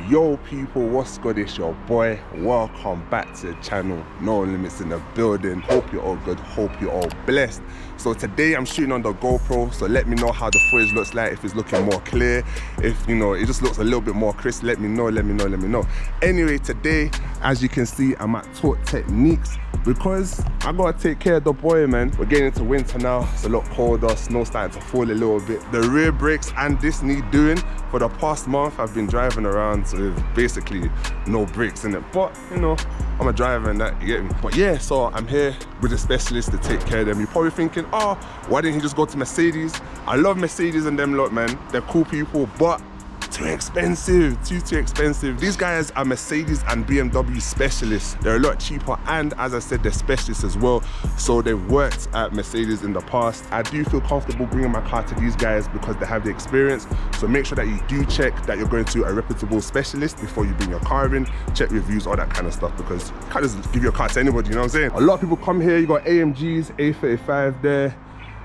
Yo people, what's good? It's your boy. Welcome back to the channel. No Limits in the building. Hope you're all good, hope you're all blessed. So today I'm shooting on the GoPro, so let me know how the footage looks like, if it's looking more clear, if you know it just looks a little bit more crisp. Let me know. Anyway, today as you can see I'm at Technics because I gotta take care of the boy, man. We're getting into winter now, it's a lot colder, snow starting to fall a little bit. The rear brakes and this need doing. For the past month I've been driving around with basically no brakes in it, but you know, I'm a driver and that, you get me. But yeah, so I'm here with a specialist to take care of them. You're probably thinking, oh, why didn't he just go to Mercedes? I love Mercedes and them lot, man. They're cool people, but too expensive, too expensive. These guys are Mercedes and BMW specialists. They're a lot cheaper, and as I said, they're specialists as well. So they've worked at Mercedes in the past. I do feel comfortable bringing my car to these guys because they have the experience. So make sure that you do check that you're going to a reputable specialist before you bring your car in. Check reviews, all that kind of stuff, because you can't just give your car to anybody, you know what I'm saying? A lot of people come here, you got AMGs, A35 there.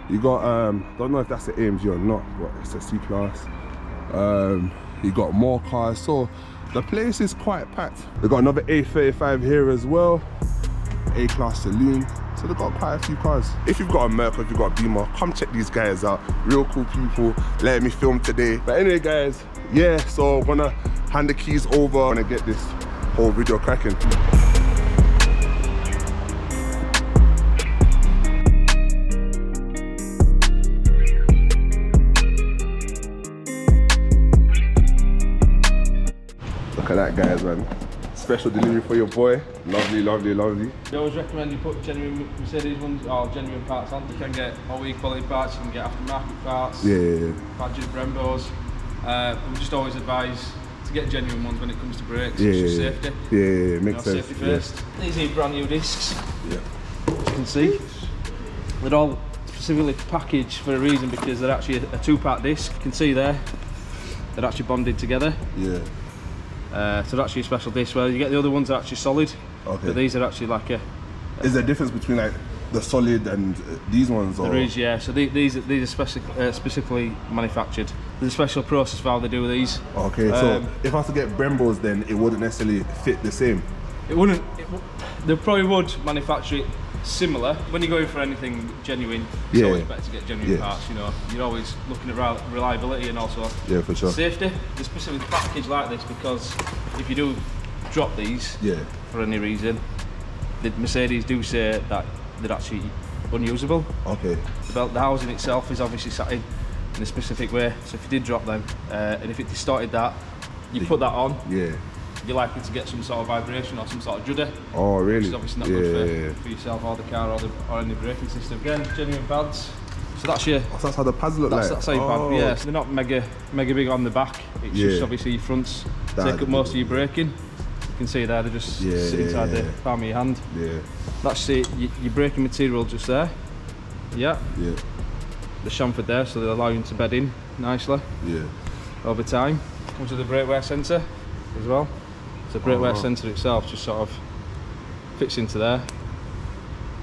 You got, don't know if that's an AMG or not, but it's a C-Class. You got more cars, so the place is quite packed. They got another A35 here as well, A-Class saloon. So they got quite a few cars. If you've got a Merc or if you've got a Beamer, come check these guys out. Real cool people, letting me film today. But anyway guys, yeah, so I'm gonna hand the keys over. I'm gonna get this whole video cracking. Look at that, guys, man. Special delivery for your boy. Lovely. We always recommend you put genuine Mercedes ones or genuine parts on. You can get all quality parts, you can get aftermarket parts, badges, Brembos. We just always advise to get genuine ones when it comes to brakes. It's just safety. Yeah, makes sense. Safety first. These are brand new discs. Yeah. As you can see, they're all specifically packaged for a reason, because they're actually a two-part disc. You can see there, they're actually bonded together. Yeah. So they're actually a special disc. Well, you get the other ones are actually solid, but these are actually like a... Is there a difference between like the solid and these ones? Or? There is, yeah. So these are specifically manufactured. There's a special process for how they do these. Okay, so if I was to get Brembos, then it wouldn't necessarily fit the same? It wouldn't. They probably would manufacture it similar. When you're going for anything genuine, it's always better to get genuine parts, you know. You're always looking at reliability and also for sure. Safety. They're specifically packaged like this because if you do drop these for any reason, the Mercedes do say that they're actually unusable. Okay. The housing itself is obviously sat in a specific way, so if you did drop them and if it distorted that, you put that on, you're likely to get some sort of vibration or some sort of judder. Oh really? Which is obviously not good for yourself or the car or any braking system. Again, genuine pads. So that's your... So that's how the pads look like? That's how your pad, yeah. So they're not mega big on the back. It's just obviously your fronts take up most of your braking. You can see there, they just sit inside the palm of your hand. Yeah. That's your braking material just there. Yeah. The chamfered there, so they'll allow you to bed in nicely. Yeah. Over time. Comes with the brake wear sensor as well. So the brake wear sensor itself just sort of fits into there,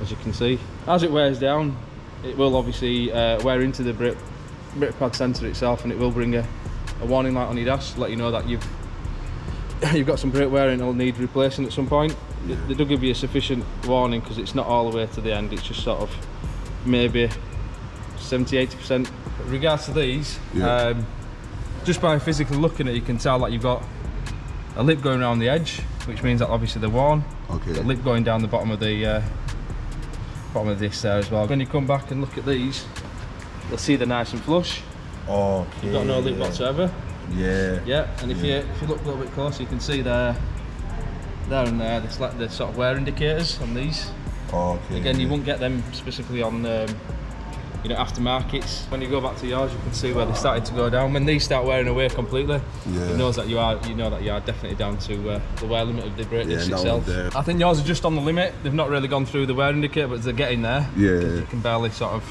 as you can see. As it wears down, it will obviously wear into the brake pad sensor itself, and it will bring a warning light on your dash to let you know that you've got some brake wear and it'll need replacing at some point. They do give you a sufficient warning because it's not all the way to the end, it's just sort of maybe 70–80%. In regards to these, just by physically looking at it, you can tell that you've got a lip going around the edge, which means that obviously they're worn. Okay. The lip going down the bottom of the disc there as well. When you come back and look at these, you'll see they're nice and flush. Okay. You've got no lip whatsoever. Yeah. And if you look a little bit closer, you can see there and there, it's like the sort of wear indicators on these. Okay. Again, you won't get them specifically on aftermarkets. When you go back to yours, you can see where they started to go down. When these start wearing away completely, it knows that you are definitely down to the wear limit of the brake disc itself. I think yours are just on the limit. They've not really gone through the wear indicator, but they're getting there. You can barely sort of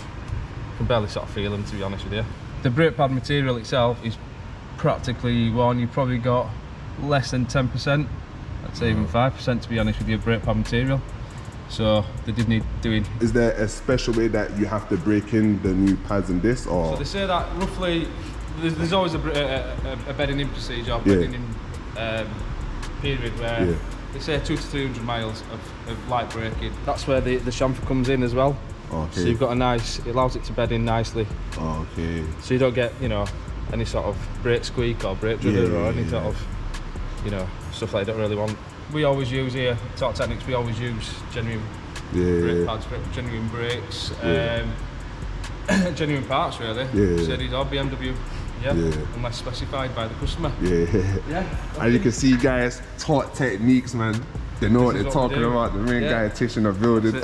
feel them, to be honest with you. The brake pad material itself is practically worn. You've probably got less than 10%, I'd say even 5% to be honest with your brake pad material. So they did need doing. Is there a special way that you have to break in the new pads and discs, or? So they say that roughly, there's always a bedding in procedure, bedding in period where they say 200 to 300 miles of light braking. That's where the chamfer comes in as well. Okay. So you've got a nice, it allows it to bed in nicely. Okay. So you don't get, you know, any sort of brake squeak or brake dribble or any sort of, you know, stuff that you don't really want. We always use here, at Technics, we always use genuine brake pads, genuine brakes, genuine parts really. Mercedes or BMW. Unless specified by the customer. As you can see, guys, taught Techniques, man. They know what they're talking about. The main dietitian of building.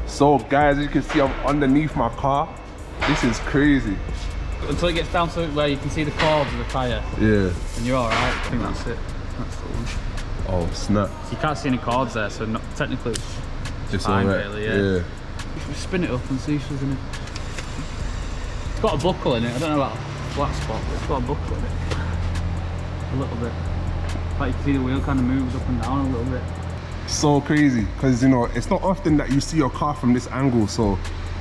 So guys, as you can see, I'm underneath my car. This is crazy. Until it gets down to where you can see the cords of the tyre. Yeah. And you're alright. I think that's it. That's the one. Oh snap. You can't see any cords there, so not, technically it's fine really, yeah. Spin it up and see if there's any. It's got a buckle in it. I don't know about a flat spot, but it's got a buckle in it. A little bit. Like you can see the wheel kind of moves up and down a little bit. So crazy, because you know it's not often that you see your car from this angle, so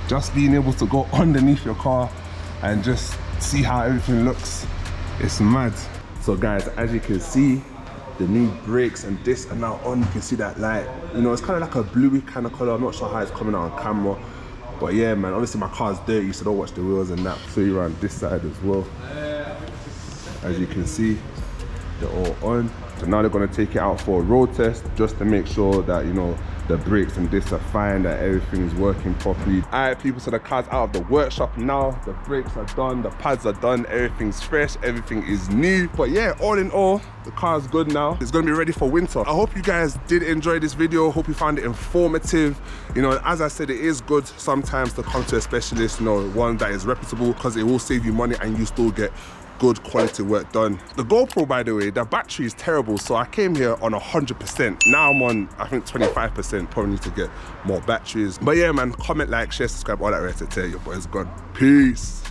just being able to go underneath your car and just see how everything looks, it's mad. So guys, as you can see, the new brakes and discs are now on. You can see that light, you know, it's kind of like a bluey kind of color. I'm not sure how it's coming out on camera, but yeah man, obviously my car's dirty, so don't watch the wheels and that. So you around this side as well, as you can see, they're all on. So now they're gonna take it out for a road test just to make sure that, you know, the brakes and discs are fine, that everything's working properly. All right, people, so the car's out of the workshop now. The brakes are done, the pads are done, everything's fresh, everything is new. But yeah, all in all, the car's good now. It's gonna be ready for winter. I hope you guys did enjoy this video. Hope you found it informative. You know, as I said, it is good sometimes to come to a specialist, you know, one that is reputable, because it will save you money and you still get good quality work done. The GoPro, by the way, the battery is terrible, so I came here on 100%. Now I'm on, I think, 25%. Probably need to get more batteries. But yeah man, comment, like, share, subscribe, all that rest. I tell you, boys, gone. Peace.